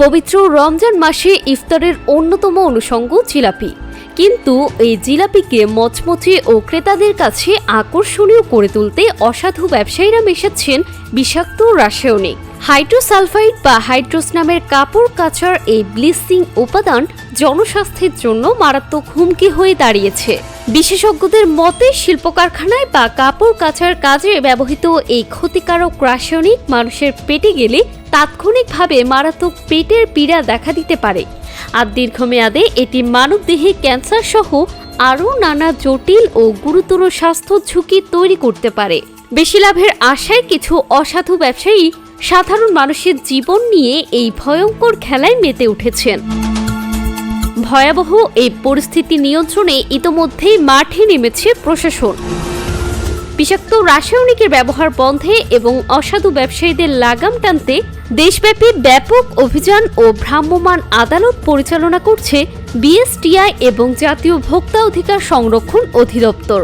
পবিত্র রমজান মাসে ইফতারের অন্যতম অনুষঙ্গ জিলাপি। কিন্তু এই জিলাপিকে মচমচে ও ক্রেতাদের কাছে আকর্ষণীয় করে তুলতে অসাধু ব্যবসায়ীরা মেশাচ্ছেন বিষাক্ত রাসায়নিক হাইড্রোসালফাইড বা হাইড্রোস নামের কাপড় কাচার এই ব্লিচিং উপাদান জনস্বাস্থ্যের জন্য মারাত্মক হুমকি হয়ে দাঁড়িয়েছে। বিশেষজ্ঞদের মতে শিল্প কারখানায় বা কাপড় কাচার কাজে ব্যবহৃত এই ক্ষতিকারক রাসায়নিক মানুষের পেটে গেলে তাৎক্ষণিকভাবে মারাত্মক পেটের পীড়া দেখা দিতে পারে, আর দীর্ঘমেয়াদে এটি মানবদেহে ক্যান্সার সহ আরও নানা জটিল ও গুরুতর স্বাস্থ্য ঝুঁকি তৈরি করতে পারে। বেশি লাভের আশায় কিছু অসাধু ব্যবসায়ী সাধারণ মানুষের জীবন নিয়ে এই ভয়ঙ্কর খেলায় মেতে উঠেছেন। ভয়াবহ এই পরিস্থিতি নিয়ন্ত্রণে ইতোমধ্যেই মাঠে নেমেছে প্রশাসন। বিষাক্ত রাসায়নিকের ব্যবহার বন্ধে এবং অসাধু ব্যবসায়ীদের লাগাম টানতে দেশব্যাপী ব্যাপক অভিযান ও ভ্রাম্যমাণ আদালত পরিচালনা করছে বিএসটিআই এবং জাতীয় ভোক্তা অধিকার সংরক্ষণ অধিদপ্তর।